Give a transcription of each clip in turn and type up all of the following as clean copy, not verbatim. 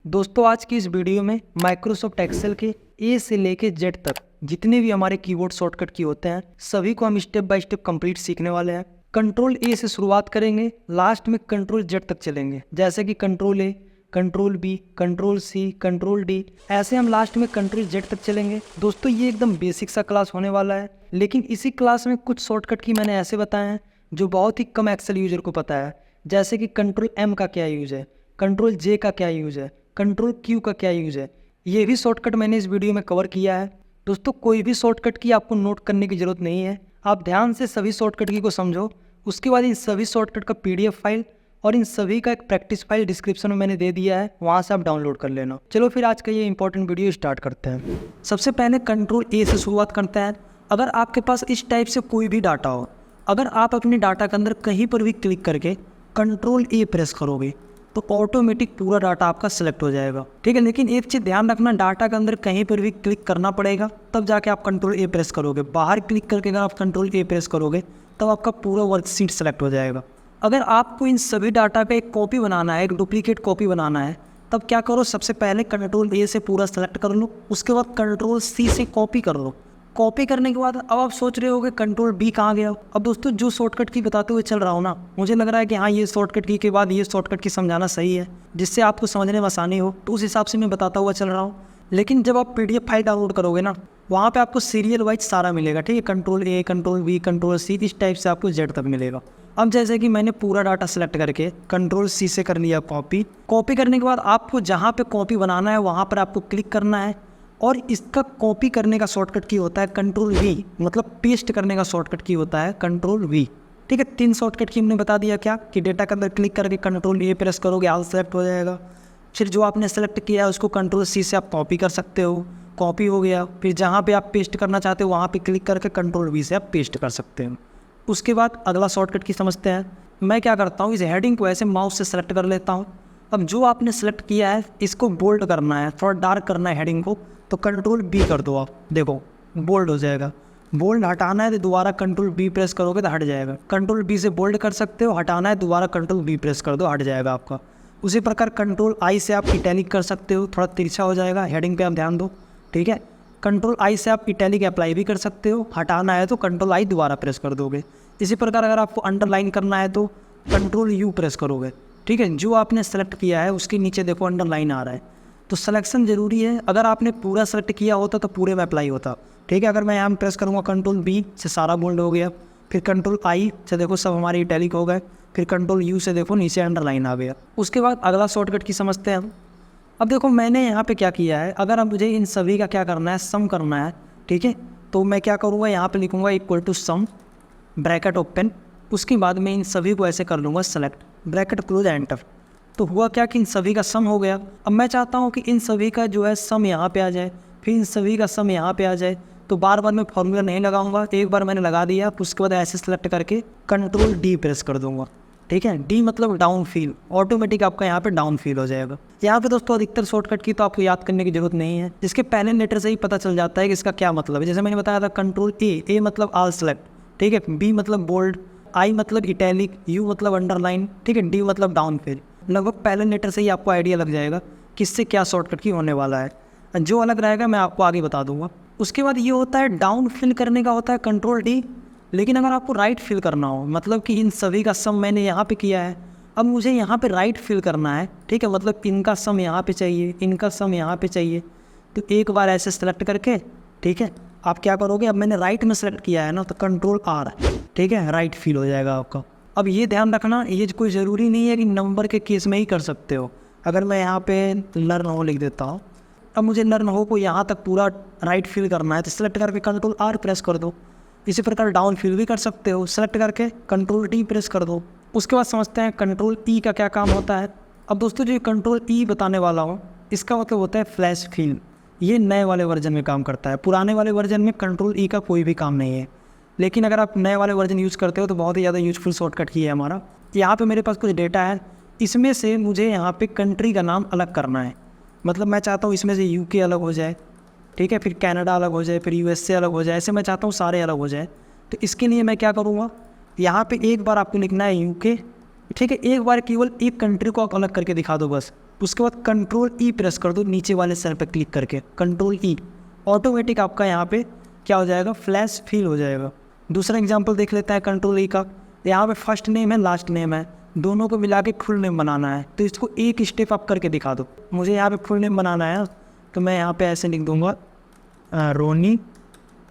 दोस्तों आज की इस वीडियो में माइक्रोसॉफ्ट एक्सेल के ए से लेके जेड तक जितने भी हमारे कीबोर्ड शॉर्टकट की होते हैं सभी को हम स्टेप बाय स्टेप कंप्लीट सीखने वाले हैं। कंट्रोल ए से शुरुआत करेंगे, लास्ट में कंट्रोल जेड तक चलेंगे, जैसे कि control A, control B, control C, control D, ऐसे हम लास्ट में कंट्रोल जेड तक चलेंगे। दोस्तों ये एकदम बेसिक सा क्लास होने वाला है, लेकिन इसी क्लास में कुछ शॉर्टकट की मैंने ऐसे बताए हैं जो बहुत ही कम एक्सेल यूजर को पता है, जैसे कि कंट्रोल एम का क्या यूज है, कंट्रोल जे का क्या यूज है, कंट्रोल क्यू का क्या यूज है। ये भी शॉर्टकट मैंने इस वीडियो में कवर किया है। दोस्तों कोई भी शॉर्टकट की आपको नोट करने की जरूरत नहीं है, आप ध्यान से सभी शॉर्टकट की को समझो। उसके बाद इन सभी शॉर्टकट का पीडीएफ फाइल और इन सभी का एक प्रैक्टिस फाइल डिस्क्रिप्शन में मैंने दे दिया है, वहाँ से आप डाउनलोड कर लेना। चलो फिर आज का ये इंपॉर्टेंट वीडियो स्टार्ट करते हैं। सबसे पहले कंट्रोल ए से शुरुआत करते हैं। अगर आपके पास इस टाइप से कोई भी डाटा हो, अगर आप अपने डाटा के अंदर कहीं पर भी क्लिक करके कंट्रोल ए प्रेस करोगे तो ऑटोमेटिक पूरा डाटा आपका सिलेक्ट हो जाएगा, ठीक है। लेकिन एक चीज़ ध्यान रखना, डाटा के अंदर कहीं पर भी क्लिक करना पड़ेगा तब जाके आप कंट्रोल ए प्रेस करोगे। बाहर क्लिक करके अगर आप कंट्रोल ए प्रेस करोगे तब आपका पूरा वर्कशीट सेलेक्ट हो जाएगा। अगर आपको इन सभी डाटा पे एक कॉपी बनाना है, एक डुप्लीकेट कॉपी बनाना है, तब क्या करो, सबसे पहले कंट्रोल ए से पूरा सेलेक्ट कर लो, उसके बाद कंट्रोल सी से कॉपी कर लो। कॉपी करने के बाद अब आप सोच रहे हो कि कंट्रोल बी कहाँ गया। अब दोस्तों जो शॉर्टकट की बताते हुए चल रहा हूँ ना, मुझे लग रहा है कि हाँ ये शॉर्टकट की के बाद ये शॉर्टकट की समझाना सही है, जिससे आपको समझने में आसानी हो, तो उस हिसाब से मैं बताता हुआ चल रहा हूँ। लेकिन जब आप पीडीएफ फाइल डाउनलोड करोगे ना, वहाँ पे आपको सीरियल वाइज सारा मिलेगा, ठीक है। Control A, control B, control C, इस टाइप से आपको जेड तक मिलेगा। अब जैसे कि मैंने पूरा डाटा सेलेक्ट करके कंट्रोल सी से कर लिया कॉपी। कॉपी करने के बाद आपको जहाँ पे कॉपी बनाना है वहाँ पर आपको क्लिक करना है, और इसका कॉपी करने का शॉर्टकट की होता है कंट्रोल वी, मतलब पेस्ट करने का शॉर्टकट की होता है कंट्रोल वी, ठीक है। 3 शॉर्टकट की हमने बता दिया क्या, कि डेटा के अंदर क्लिक करके कंट्रोल ए प्रेस करोगे, ऑल सेलेक्ट हो जाएगा। फिर जो आपने सेलेक्ट किया है उसको कंट्रोल सी से आप कॉपी कर सकते हो, कॉपी हो गया। फिर जहाँ पे आप पेस्ट करना चाहते हो वहाँ पे क्लिक करके कंट्रोल वी से आप पेस्ट कर सकते हो। उसके बाद अगला शॉर्टकट की समझते हैं। मैं क्या करता हूँ, इस हेडिंग को ऐसे माउस से सेलेक्ट कर लेता हूँ। अब जो आपने सेलेक्ट किया है इसको बोल्ड करना है, थोड़ा डार्क करना है हेडिंग को, तो कंट्रोल बी कर दो। आप देखो बोल्ड हो जाएगा। बोल्ड हटाना है तो दोबारा कंट्रोल बी प्रेस करोगे तो हट जाएगा। कंट्रोल बी से बोल्ड कर सकते हो, हटाना है दोबारा कंट्रोल बी प्रेस कर दो, हट जाएगा आपका। उसी प्रकार कंट्रोल आई से आप इटैलिक कर सकते हो, थोड़ा तिरछा हो जाएगा, हेडिंग पे आप ध्यान दो, ठीक है। कंट्रोल आई से आप इटैलिक अप्लाई भी कर सकते हो, हटाना है तो कंट्रोल आई दोबारा प्रेस कर दोगे। इसी प्रकार अगर आपको अंडरलाइन करना है तो कंट्रोल यू प्रेस करोगे, ठीक है। जो आपने सेलेक्ट किया है उसके नीचे देखो अंडरलाइन आ रहा है, तो सिलेक्शन ज़रूरी है। अगर आपने पूरा सेलेक्ट किया होता तो पूरे में अप्लाई होता, ठीक है। अगर मैं यहाँ प्रेस करूँगा कंट्रोल बी से सारा बोल्ड हो गया, फिर कंट्रोल आई से देखो सब हमारे इटैलिक हो गए, फिर कंट्रोल यू से देखो नीचे अंडरलाइन आ गया। उसके बाद अगला शॉर्टकट की समझते हैं हम। अब देखो मैंने यहाँ पे क्या किया है, अगर अब मुझे इन सभी का क्या करना है, सम करना है, ठीक है। तो मैं क्या करूँगा, यहाँ पे लिखूँगा equal to sum, bracket open. उसके बाद मैं इन सभी को ऐसे कर लूँगा सेलेक्ट, ब्रैकेट क्लोज, एंटर। तो हुआ क्या कि इन सभी का सम हो गया। अब मैं चाहता हूँ कि इन सभी का जो है सम यहाँ पे आ जाए, फिर इन सभी का सम यहाँ पे आ जाए। तो बार बार मैं फॉर्मूला नहीं लगाऊंगा, एक बार मैंने लगा दिया, उसके बाद ऐसे सेलेक्ट करके कंट्रोल डी प्रेस कर दूंगा, ठीक है। डी मतलब डाउन फील, ऑटोमेटिक आपका यहाँ पे डाउन फील हो जाएगा। यहाँ पे दोस्तों अधिकतर शॉर्टकट की तो आपको याद करने की जरूरत नहीं है, जिसके पहले लेटर से ही पता चल जाता है कि इसका क्या मतलब है। जैसे मैंने बताया था कंट्रोल ए मतलब ऑल सेलेक्ट, ठीक है। बी मतलब बोल्ड, आई मतलब इटैलिक, यू मतलब अंडरलाइन, ठीक है। डी मतलब डाउन फील। लगभग पहले लेटर से ही आपको आइडिया लग जाएगा किससे क्या शॉर्टकट की होने वाला है। जो अलग रहेगा मैं आपको आगे बता दूंगा। उसके बाद ये होता है डाउन फिल करने का होता है कंट्रोल डी। लेकिन अगर आपको राइट फिल करना हो, मतलब कि इन सभी का सम मैंने यहाँ पे किया है, अब मुझे यहाँ पे राइट फिल करना है, ठीक है। मतलब इनका सम यहाँ पे चाहिए, इनका सम यहाँ पे चाहिए, तो एक बार ऐसे सेलेक्ट करके, ठीक है, आप क्या करोगे, अब मैंने राइट में सेलेक्ट किया है ना, तो कंट्रोल आर, ठीक है, राइट फिल हो जाएगा आपका। अब ये ध्यान रखना, ये कोई ज़रूरी नहीं है कि नंबर के केस में ही कर सकते हो। अगर मैं यहाँ पे लर्न हो लिख देता हूँ, अब मुझे लर्न हो को यहाँ तक पूरा राइट फिल करना है तो सेलेक्ट करके कंट्रोल आर प्रेस कर दो। इसी प्रकार डाउन फिल भी कर सकते हो, सेलेक्ट करके कंट्रोल डी प्रेस कर दो। उसके बाद समझते हैं कंट्रोल ई का क्या काम होता है। अब दोस्तों जो कंट्रोल ई बताने वाला हूँ, इसका मतलब होता है फ्लैश फिल। ये नए वाले वर्जन में काम करता है, पुराने वाले वर्जन में कंट्रोल ई का कोई भी काम नहीं है। लेकिन अगर आप नए वाले वर्जन यूज़ करते हो तो बहुत ही ज़्यादा यूजफुल शॉर्टकट की है हमारा। यहाँ पे मेरे पास कुछ डेटा है, इसमें से मुझे यहाँ पे कंट्री का नाम अलग करना है। मतलब मैं चाहता हूँ इसमें से यूके अलग हो जाए, ठीक है, फिर कनाडा अलग हो जाए, फिर यूएसए अलग हो जाए, ऐसे मैं चाहता हूँ सारे अलग हो जाए। तो इसके लिए मैं क्या करूँगा, यहाँ पर एक बार आपको लिखना है यूके, ठीक है। एक बार केवल एक कंट्री को आप अलग करके दिखा दो बस, उसके बाद कंट्रोल ई प्रेस कर दो नीचे वाले सेल पर क्लिक करके, कंट्रोल ई, ऑटोमेटिक आपका यहाँ पे क्या हो जाएगा, फ्लैश फिल हो जाएगा। दूसरा एग्जांपल देख लेते हैं कंट्रोल ई का। यहाँ पे फर्स्ट नेम है, लास्ट नेम है, दोनों को मिला के फुल नेम बनाना है, तो इसको एक स्टेप अप करके दिखा दो। मुझे यहाँ पे फुल नेम बनाना है तो मैं यहाँ पे ऐसे लिख दूंगा रोनी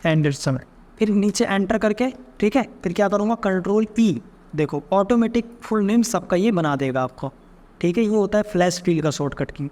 एंडरसन, फिर नीचे एंटर करके, ठीक है, फिर क्या करूँगा कंट्रोल ई, देखो ऑटोमेटिक फुल नेम सबका ये बना देगा आपको, ठीक है। ये होता है फ्लैश फिल का शॉर्टकट की।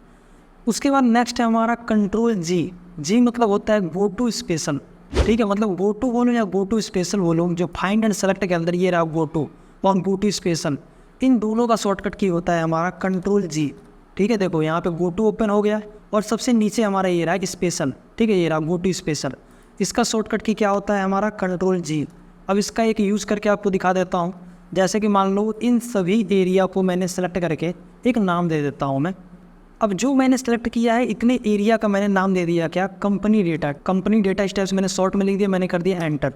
उसके बाद नेक्स्ट है हमारा कंट्रोल जी। जी मतलब होता है गो टू स्पेशल, ठीक है, मतलब गो टू बोलो या गो टू स्पेशल बोलो, जो फाइंड एंड सेलेक्ट के अंदर ये रहा गो टू और गो टू स्पेशल, इन दोनों का शॉर्टकट की होता है हमारा कंट्रोल जी, ठीक है। देखो यहाँ पे गो टू ओपन हो गया और सबसे नीचे हमारा ये रहा स्पेशल, ठीक है, ये रहा गो टू स्पेशल, इसका शॉर्टकट की क्या होता है हमारा कंट्रोल जी। अब इसका एक यूज़ करके आपको दिखा देता हूँ। जैसे कि मान लो इन सभी एरिया को मैंने सेलेक्ट करके एक नाम दे देता हूँ मैं। अब जो मैंने सेलेक्ट किया है इतने एरिया का मैंने नाम दे दिया क्या, company data. Company data steps मैंने शॉर्ट में लिख दिया, मैंने कर दिया एंटर।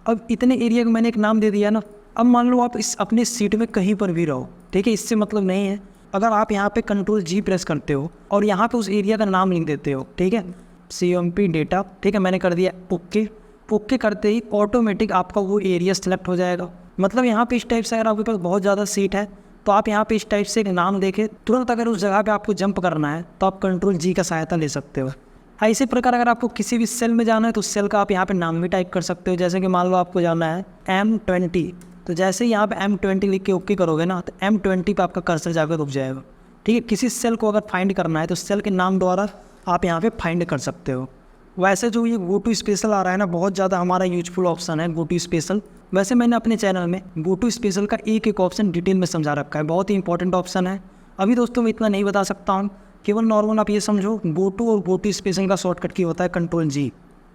अब इतने एरिया को मैंने एक नाम दे दिया ना। अब मान लो आप इस अपने सीट में कहीं पर भी रहो, ठीक है, इससे मतलब नहीं है। अगर आप यहाँ पे कंट्रोल जी प्रेस करते हो और यहाँ पे उस एरिया का नाम लिख देते हो, ठीक है, CMP डेटा, ठीक है, मैंने कर दिया ओके। ओके करते ही ऑटोमेटिक आपका वो एरिया सेलेक्ट हो जाएगा। मतलब यहाँ पे इस टाइप से अगर आपके पास बहुत ज़्यादा सीट है तो आप यहाँ पे इस टाइप से एक नाम देके तुरंत अगर उस जगह पे आपको जंप करना है तो आप कंट्रोल जी का सहायता ले सकते हो। इसी प्रकार अगर आपको किसी भी सेल में जाना है तो सेल का आप यहाँ पे नाम भी टाइप कर सकते हो। जैसे कि मान लो आपको जाना है M20, तो जैसे ही यहाँ पे M20 लिख के ओके करोगे ना तो M20 पे आपका कर्सर जाकर रुक जाएगा, ठीक है। किसी सेल को अगर फाइंड करना है तो सेल के नाम द्वारा आप यहाँ पे फाइंड कर सकते हो। वैसे जो ये गो टू स्पेशल आ रहा है ना, बहुत ज़्यादा हमारा यूजफुल ऑप्शन है गो टू स्पेशल। वैसे मैंने अपने चैनल में गो टू स्पेशल का एक एक ऑप्शन डिटेल में समझा रखा है, बहुत ही इंपॉर्टेंट ऑप्शन है। अभी दोस्तों मैं इतना नहीं बता सकता हूँ, केवल नॉर्मल आप ये समझो गो टू और गो टू स्पेशल का शॉर्टकट की होता है कंट्रोल जी,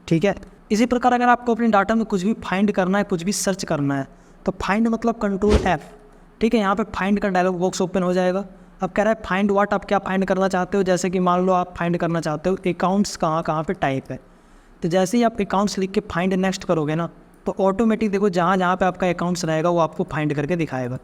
ठीक है। इसी प्रकार अगर आपको अपने डाटा में कुछ भी फाइंड करना है, कुछ भी सर्च करना है, तो फाइंड मतलब कंट्रोल F, ठीक है। यहाँ पे फाइंड का डायलॉग बॉक्स ओपन हो जाएगा। अब कह रहा है फाइंड व्हाट, आप क्या फाइंड करना चाहते हो। जैसे कि मान लो आप फाइंड करना चाहते हो अकाउंट्स कहाँ कहाँ पे टाइप है, तो जैसे ही आप अकाउंट्स लिख के फाइंड नेक्स्ट करोगे ना तो ऑटोमेटिक देखो जहाँ जहाँ पे आपका अकाउंट्स रहेगा वो आपको फाइंड करके दिखाएगा।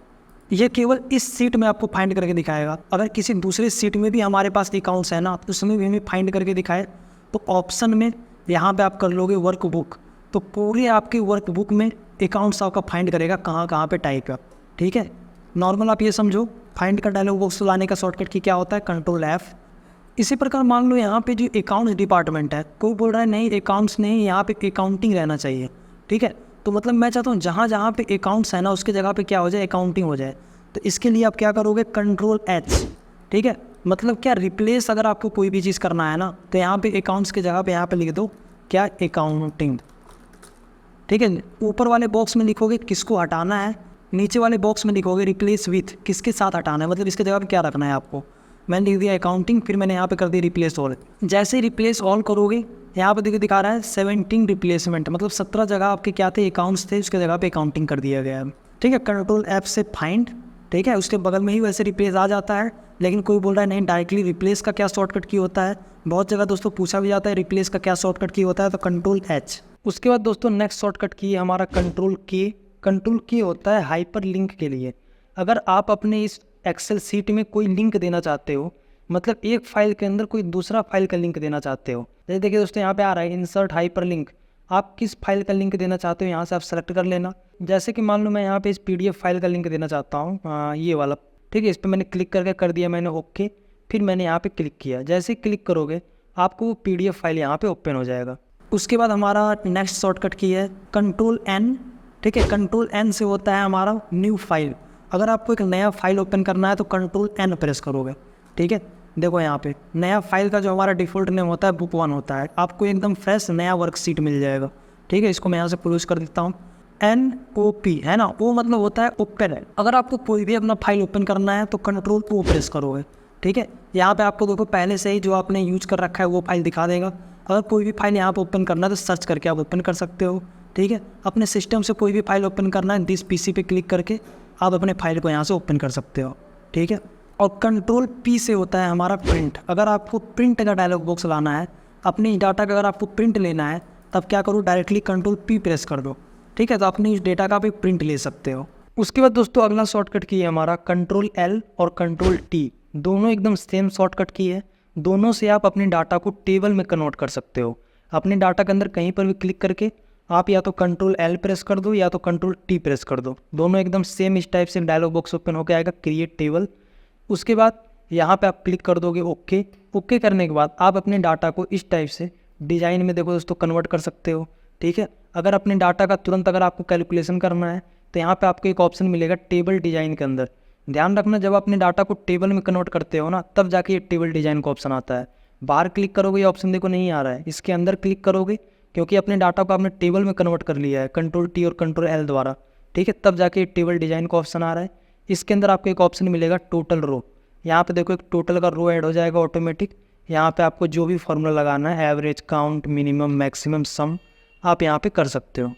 ये केवल इस सीट में आपको फाइंड करके दिखाएगा। अगर किसी दूसरे सीट में भी हमारे पास अकाउंट्स है ना तो उसमें भी हमें फाइंड करके दिखाए तो ऑप्शन में यहाँ पे आप कर लोगे वर्क बुक, तो पूरे आपके वर्क बुक में अकाउंट्स आपका फाइंड करेगा कहाँ कहाँ पे टाइप है, ठीक है। नॉर्मल आप ये समझो फाइंड का डायलॉग बॉक्स लाने का शॉर्टकट की क्या होता है कंट्रोल F। इसी प्रकार मान लो यहाँ पे जो अकाउंट्स डिपार्टमेंट है, कोई बोल रहा है नहीं अकाउंट्स नहीं, यहाँ पे अकाउंटिंग रहना चाहिए, ठीक है। तो मतलब मैं चाहता हूँ जहाँ जहाँ पे अकाउंट्स है ना उसके जगह पे क्या हो जाए, अकाउंटिंग हो जाए। तो इसके लिए आप क्या करोगे कंट्रोल H, ठीक है। मतलब क्या रिप्लेस अगर आपको कोई भी चीज़ करना है ना तो यहाँ पे अकाउंट्स की जगह पे यहाँ पे लिख दो क्या अकाउंटिंग, ठीक है। ऊपर वाले बॉक्स में लिखोगे किसको हटाना है, नीचे वाले बॉक्स में लिखोगे रिप्लेस विथ, किसके साथ हटाना है, मतलब इसके जगह पे क्या रखना है आपको। मैंने लिख दिया अकाउंटिंग, फिर मैंने यहाँ पे कर दिया रिप्लेस ऑल। जैसे ही रिप्लेस ऑल करोगे यहाँ पे देखिए दिखा रहा है 17 रिप्लेसमेंट, मतलब 17 जगह आपके क्या थे अकाउंट्स थे, उसके जगह पे अकाउंटिंग कर दिया गया है, ठीक है। कंट्रोल F से फाइंड, ठीक है, उसके बगल में ही वैसे रिप्लेस आ जाता है। लेकिन कोई बोल रहा है नहीं डायरेक्टली रिप्लेस का क्या शॉर्टकट की होता है, बहुत जगह दोस्तों पूछा भी जाता है रिप्लेस का क्या शॉर्टकट की होता है, तो कंट्रोल H। उसके बाद दोस्तों नेक्स्ट शॉर्टकट की है हमारा कंट्रोल K। कंट्रोल K होता है हाइपर लिंक के लिए। अगर आप अपने इस एक्सेल सीट में कोई लिंक देना चाहते हो, मतलब एक फाइल के अंदर कोई दूसरा फाइल का लिंक देना चाहते हो, जैसे देखिए दोस्तों यहाँ पे आ रहा है इंसर्ट हाइपर लिंक, आप किस फाइल का लिंक देना चाहते हो यहाँ से आप सेलेक्ट कर लेना। जैसे कि मान लो मैं यहाँ पे इस PDF फाइल का लिंक देना चाहता हूँ, ये वाला, ठीक है। इस पर मैंने क्लिक करके कर दिया मैंने ओके, फिर मैंने यहाँ पे क्लिक किया। जैसे ही क्लिक करोगे आपको वो PDF फाइल यहाँ पे ओपन हो जाएगा। उसके बाद हमारा नेक्स्ट शॉर्टकट की है कंट्रोल N, ठीक है। कंट्रोल N से होता है हमारा न्यू फाइल। अगर आपको एक नया फाइल ओपन करना है तो कंट्रोल N प्रेस करोगे, ठीक है। देखो यहाँ पे नया फाइल का जो हमारा डिफ़ॉल्ट नेम होता है बुक 1 होता है, आपको एकदम फ्रेश नया वर्कशीट मिल जाएगा, ठीक है। इसको मैं यहाँ से क्लोज कर देता हूँ। NOP है ना, वो मतलब होता है ओपन है। अगर आपको कोई भी अपना फाइल ओपन करना है तो कंट्रोल O प्रेस करोगे, ठीक है। यहाँ पे आपको देखो पहले से ही जो आपने यूज कर रखा है वो फाइल दिखा देगा। अगर कोई भी फाइल यहाँ पे ओपन करना है तो सर्च करके आप ओपन कर सकते हो, ठीक है। अपने सिस्टम से कोई भी फाइल ओपन करना है दिस PC पे क्लिक करके आप अपने फाइल को यहाँ से ओपन कर सकते हो, ठीक है। और कंट्रोल P से होता है हमारा प्रिंट। अगर आपको प्रिंट का डायलॉग बॉक्स लाना है, अपने डाटा का अगर आपको प्रिंट लेना है तब क्या करो डायरेक्टली कंट्रोल P प्रेस कर दो, ठीक है। तो अपने इस डेटा का भी प्रिंट ले सकते हो। उसके बाद दोस्तों अगला शॉर्टकट की है हमारा कंट्रोल L और कंट्रोल T। दोनों एकदम सेम शॉर्टकट की है। दोनों से आप अपने डाटा को टेबल में कन्वर्ट कर सकते हो। अपने डाटा के अंदर कहीं पर भी क्लिक करके आप या तो कंट्रोल एल प्रेस कर दो या तो कंट्रोल टी प्रेस कर दो, दोनों एकदम सेम इस टाइप से डायलॉग बॉक्स ओपन होकर आएगा क्रिएट टेबल। उसके बाद यहाँ पे आप क्लिक कर दोगे ओके। ओके करने के बाद आप अपने डाटा को इस टाइप से डिज़ाइन में देखो दोस्तों कन्वर्ट कर सकते हो। ठीक है, अगर अपने डाटा का तुरंत अगर आपको कैलकुलेशन करना है तो यहाँ पे आपको एक ऑप्शन मिलेगा टेबल डिज़ाइन के अंदर। ध्यान रखना, जब अपने डाटा को टेबल में कन्वर्ट करते हो ना, तब जाके ये टेबल डिज़ाइन का ऑप्शन आता है। बाहर क्लिक करोगे ये ऑप्शन देखो नहीं आ रहा है, इसके अंदर क्लिक करोगे क्योंकि अपने डाटा को आपने टेबल में कन्वर्ट कर लिया है कंट्रोल टी और कंट्रोल एल द्वारा। ठीक है, तब जाके टेबल डिज़ाइन का ऑप्शन आ रहा है। इसके अंदर आपको एक ऑप्शन मिलेगा टोटल रो। यहाँ पे देखो एक टोटल का रो ऐड हो जाएगा ऑटोमेटिक। यहाँ पे आपको जो भी फार्मूला लगाना है, एवरेज, काउंट, मिनिमम, मैक्सिमम, सम, आप यहाँ पे कर सकते हो।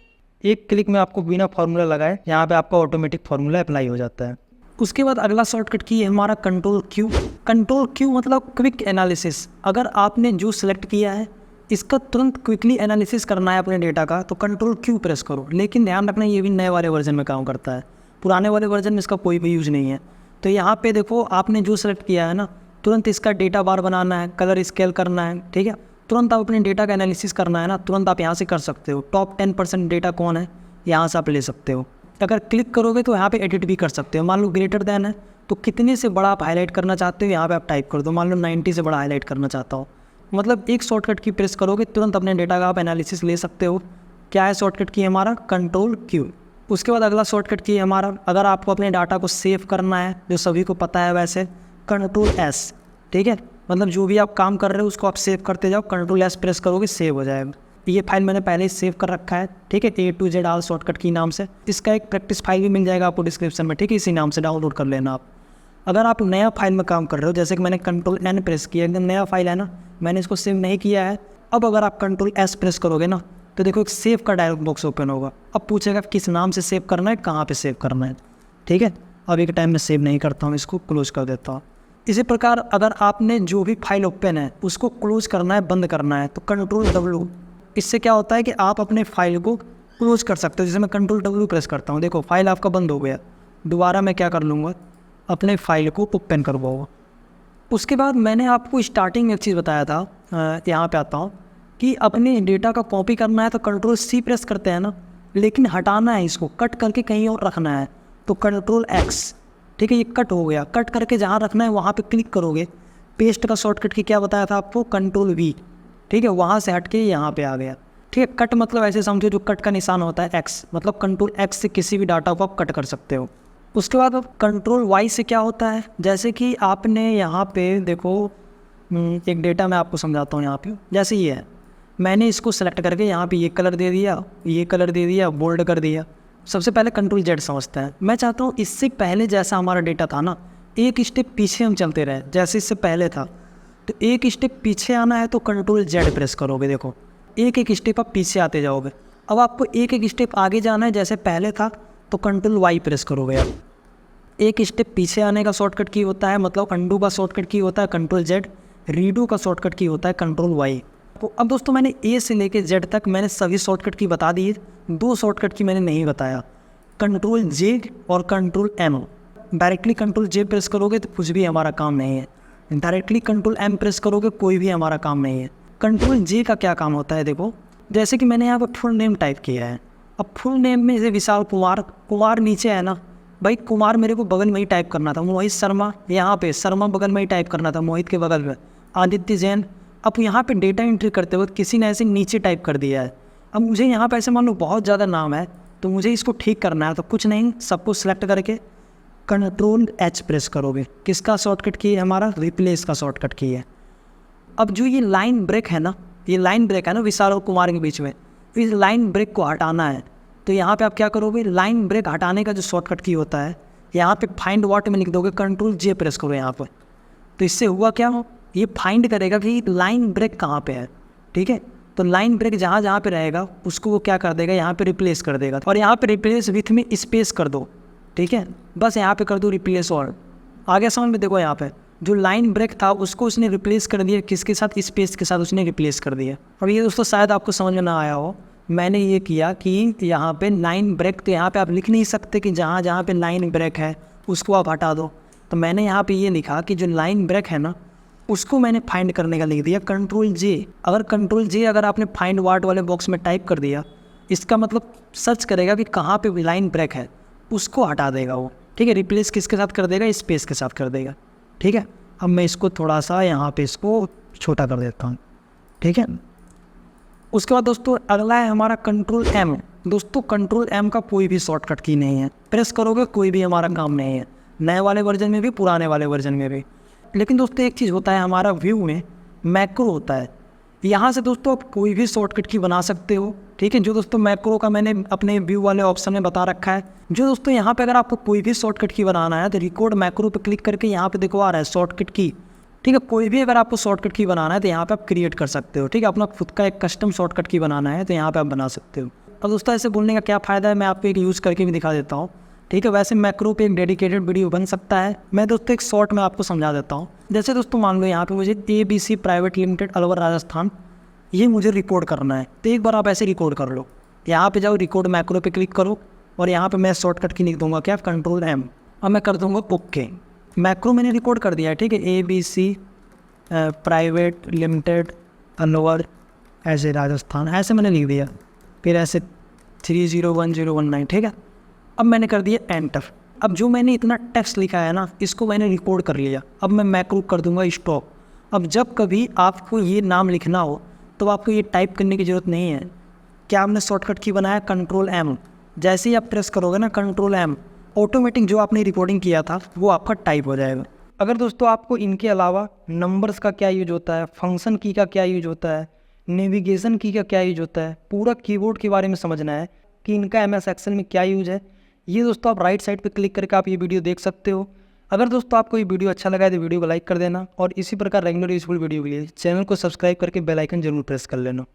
एक क्लिक में आपको बिना फार्मूला लगाए यहाँ पे आपका ऑटोमेटिक फार्मूला अप्लाई हो जाता है। उसके बाद अगला शॉर्टकट की है हमारा कंट्रोल क्यू। कंट्रोल क्यू मतलब क्विक एनालिसिस। अगर आपने जो सिलेक्ट किया है इसका तुरंत क्विकली एनालिसिस करना है अपने डेटा का, तो कंट्रोल क्यू प्रेस करो। लेकिन ध्यान रखना ये भी नए वाले वर्जन में काम करता है, पुराने वाले वर्जन में इसका कोई भी यूज़ नहीं है। तो यहाँ पे देखो आपने जो सिलेक्ट किया है ना, तुरंत इसका डेटा बार बनाना है, कलर स्केल करना है। ठीक है, तुरंत आप अपने डेटा का एनालिसिस करना है ना, तुरंत आप यहाँ से कर सकते हो। टॉप 10% डेटा कौन है यहाँ से आप ले सकते हो। अगर क्लिक करोगे तो यहाँ पे एडिट भी कर सकते हो। मान लो ग्रेटर देन है तो कितने से बड़ा आप हाईलाइट करना चाहते हो यहाँ पे आप टाइप कर दो। मान लो 90 से बड़ा हाईलाइट करना चाहता हो। मतलब एक शॉर्टकट की प्रेस करोगे तुरंत अपने डेटा का आप एनालिसिस ले सकते हो। क्या है शॉर्टकट की हमारा कंट्रोल क्यू। उसके बाद अगला शॉर्टकट की हमारा, अगर आपको अपने डाटा को सेव करना है जो सभी को पता है वैसे, कंट्रोल एस। ठीक है, मतलब जो भी आप काम कर रहे हो उसको आप सेव करते जाओ, कंट्रोल एस प्रेस करोगे सेव हो जाएगा। ये फाइल मैंने पहले ही सेव कर रखा है। ठीक है, A to Z all shortcut की नाम से। इसका एक प्रैक्टिस फाइल भी मिल जाएगा आपको डिस्क्रिप्शन में। ठीक है, इसी नाम से डाउनलोड कर लेना आप। अगर आप नया फाइल में काम कर रहे हो, जैसे कि मैंने कंट्रोल एन प्रेस किया, एकदम नया फाइल है ना, मैंने इसको सेव नहीं किया है। अब अगर आप कंट्रोल एस प्रेस करोगे ना तो देखो एक सेव का डायलॉग बॉक्स ओपन होगा। अब पूछेगा किस नाम से सेव करना है, कहाँ पे सेव करना है। ठीक है, अब एक टाइम में सेव नहीं करता हूँ, इसको क्लोज कर देता हूँ। इसी प्रकार अगर आपने जो भी फाइल ओपन है उसको क्लोज करना है, बंद करना है, तो कंट्रोल W। इससे क्या होता है कि आप अपने फाइल को क्लोज कर सकते हो। जैसे मैं कंट्रोल W प्रेस करता हूँ, देखो फाइल आपका बंद हो गया। दोबारा मैं क्या कर लूँगा, अपने फाइल को ओपन करवाऊँगा। उसके बाद मैंने आपको स्टार्टिंग में एक चीज़ बताया था, यहाँ पे आता हूँ कि अपने डेटा का कॉपी करना है तो कंट्रोल C प्रेस करते हैं ना, लेकिन हटाना है इसको, कट करके कहीं और रखना है तो कंट्रोल X। ठीक है, ये कट हो गया। कट करके जहाँ रखना है वहाँ पे क्लिक करोगे। पेस्ट का शॉर्टकट की क्या बताया था आपको, कंट्रोल V। ठीक है, वहाँ से हट के यहाँ पे आ गया। ठीक है, कट मतलब ऐसे समझो जो कट का निशान होता है X, मतलब कंट्रोल X से किसी भी डाटा को आप कट कर सकते हो। उसके बाद अब कंट्रोल Y से क्या होता है, जैसे कि आपने यहाँ पे देखो एक डेटा मैं आपको समझाता हूँ। यहाँ पे जैसे ये है, मैंने इसको सेलेक्ट करके यहाँ पे ये कलर दे दिया, ये कलर दे दिया, बोल्ड कर दिया। सबसे पहले कंट्रोल Z समझते हैं। मैं चाहता हूँ इससे पहले जैसा हमारा डेटा था ना, एक स्टेप पीछे हम चलते रहे, जैसे इससे पहले था। तो एक स्टेप पीछे आना है तो कंट्रोल Z प्रेस करोगे। देखो एक एक स्टेप आप पीछे आते जाओगे। अब आपको एक एक स्टेप आगे जाना है जैसे पहले था तो कंट्रोल Y प्रेस करोगे। आप एक स्टेप पीछे आने का शॉर्टकट की होता है, मतलब अंडू का शॉर्टकट की होता है कंट्रोल Z, रीडू का शॉर्टकट की होता है कंट्रोल Y। तो अब दोस्तों मैंने A से लेके Z तक मैंने सभी शॉर्टकट की बता दी। 2 शॉर्टकट की मैंने नहीं बताया, कंट्रोल J और control M। Directly control J press करोगे तो कुछ भी हमारा काम नहीं है, डायरेक्टली कंट्रोल M प्रेस करोगे कोई भी हमारा काम नहीं है। कंट्रोल J का क्या काम होता है, देखो जैसे कि मैंने यहाँ पर फुल नेम टाइप किया है। अब फुल नेम में जैसे विशाल कुमार, कुमार नीचे है ना भाई, कुमार मेरे को बगल में ही टाइप करना था। मोहित शर्मा, यहाँ पे शर्मा बगल में ही टाइप करना था, मोहित के बगल में आदित्य जैन। अब यहाँ पे डेटा एंट्री करते वक्त किसी ने ऐसे नीचे टाइप कर दिया है। अब मुझे यहाँ पे ऐसे मान लो बहुत ज़्यादा नाम है तो मुझे इसको ठीक करना है, तो कुछ नहीं, सबको सिलेक्ट करके कंट्रोल H प्रेस करोगे। किसका शॉर्टकट की है, हमारा रिप्लेस का शॉर्टकट की है। अब जो ये लाइन ब्रेक है ना, ये लाइन ब्रेक है ना विशाल और कुमार के बीच में, इस लाइन ब्रेक को हटाना है। तो यहाँ पे आप क्या करोगे, लाइन ब्रेक हटाने का जो शॉर्टकट की होता है, यहाँ पे फाइंड व्हाट में लिख दोगे, कंट्रोल J प्रेस करो यहाँ पर। तो इससे हुआ क्या हो, ये फाइंड करेगा कि लाइन ब्रेक कहाँ पे है। ठीक है, तो लाइन ब्रेक जहाँ जहाँ पे रहेगा उसको वो क्या कर देगा, यहाँ पे रिप्लेस कर देगा। और यहाँ पे रिप्लेस विथ में स्पेस कर दो। ठीक है, बस यहाँ पे कर दो रिप्लेस और। आगे समझ में देखो, यहाँ पे जो लाइन ब्रेक था उसको उसने रिप्लेस कर दिया, किसके साथ, स्पेस के साथ उसने रिप्लेस कर दिया। अब ये दोस्तों शायद आपको समझ में ना आया हो, मैंने ये किया कि यहाँ पे लाइन ब्रेक, तो यहाँ पे आप लिख नहीं सकते कि जहाँ जहाँ पे लाइन ब्रेक है उसको आप हटा दो। तो मैंने यहाँ पे ये लिखा कि जो लाइन ब्रेक है ना उसको मैंने फाइंड करने का लिख दिया कंट्रोल जे। अगर कंट्रोल जे अगर आपने फाइंड वाट वाले बॉक्स में टाइप कर दिया, इसका मतलब सर्च करेगा कि कहाँ पे लाइन ब्रेक है, उसको हटा देगा वो। ठीक है, रिप्लेस किसके साथ कर देगा, स्पेस के साथ कर देगा। ठीक है, अब मैं इसको थोड़ा सा यहाँ पे इसको छोटा कर देता हूँ। ठीक है, उसके बाद दोस्तों अगला है हमारा कंट्रोल एम। दोस्तों कंट्रोल एम का कोई भी शॉर्टकट की नहीं है, प्रेस करोगे कोई भी हमारा काम नहीं है, नए वाले वर्जन में भी पुराने वाले वर्जन में भी। लेकिन दोस्तों एक चीज़ होता है हमारा व्यू में मैक्रो होता है, यहाँ से दोस्तों आप कोई भी शॉर्टकट की बना सकते हो। ठीक है, जो दोस्तों मैक्रो का मैंने अपने व्यू वाले ऑप्शन में बता रखा है। जो दोस्तों यहाँ पे अगर आपको कोई भी शॉर्टकट की बनाना है तो रिकॉर्ड मैक्रो पे क्लिक करके यहाँ पे देखो आ रहा है शॉर्टकट की। ठीक है, कोई भी अगर आपको शॉर्टकट की बनाना है तो यहाँ पे आप क्रिएट कर सकते हो। ठीक है, अपना खुद का एक कस्टम शॉर्टकट की बनाना है तो यहाँ पे आप बना सकते हो। अब दोस्तों ऐसे बोलने का क्या फ़ायदा है, मैं आपको एक यूज़ करके भी दिखा देता हूँ। ठीक है, वैसे मैक्रो पे एक डेडिकेटेड वीडियो बन सकता है, मैं दोस्तों एक शॉर्ट में आपको समझा देता हूँ। जैसे दोस्तों मान लो यहाँ पे मुझे ABC private limited Alwar Rajasthan ये मुझे रिकॉर्ड करना है, तो एक बार आप ऐसे रिकॉर्ड कर लो। यहाँ पे जाओ, रिकॉर्ड मैक्रो पे क्लिक करो और यहाँ पे मैं शॉर्टकट की लिख दूंगा क्या, कंट्रोल एम। अब मैं कर दूंगा ओके। मैक्रो मैंने रिकॉर्ड कर दिया है। ठीक है, ABC प्राइवेट लिमिटेड अलवर ऐसे राजस्थान ऐसे मैंने लिख दिया, फिर ऐसे 301019। ठीक है, अब मैंने कर दिया एंटर। अब जो मैंने इतना टेक्स्ट लिखा है ना इसको मैंने रिकॉर्ड कर लिया। अब मैं मैक्रो कर दूंगा स्टॉप। अब जब कभी आपको ये नाम लिखना हो तो आपको ये टाइप करने की ज़रूरत नहीं है। क्या आपने शॉर्टकट की बनाया कंट्रोल एम, जैसे ही आप प्रेस करोगे ना कंट्रोल एम, ऑटोमेटिक जो आपने रिकॉर्डिंग किया था वो आपका टाइप हो जाएगा। अगर दोस्तों आपको इनके अलावा नंबर्स का क्या यूज होता है, फंक्शन की का क्या यूज होता है, नेविगेशन की का क्या यूज होता है, पूरा कीबोर्ड के बारे में समझना है कि इनका MS एक्सेल में क्या यूज है, ये दोस्तों आप राइट साइड पे क्लिक करके आप ये वीडियो देख सकते हो। अगर दोस्तों आपको ये वीडियो अच्छा लगा है तो वीडियो को लाइक कर देना और इसी प्रकार रेगुलर यूजफुल वीडियो के लिए चैनल को सब्सक्राइब करके बेल आइकन जरूर प्रेस कर लेना।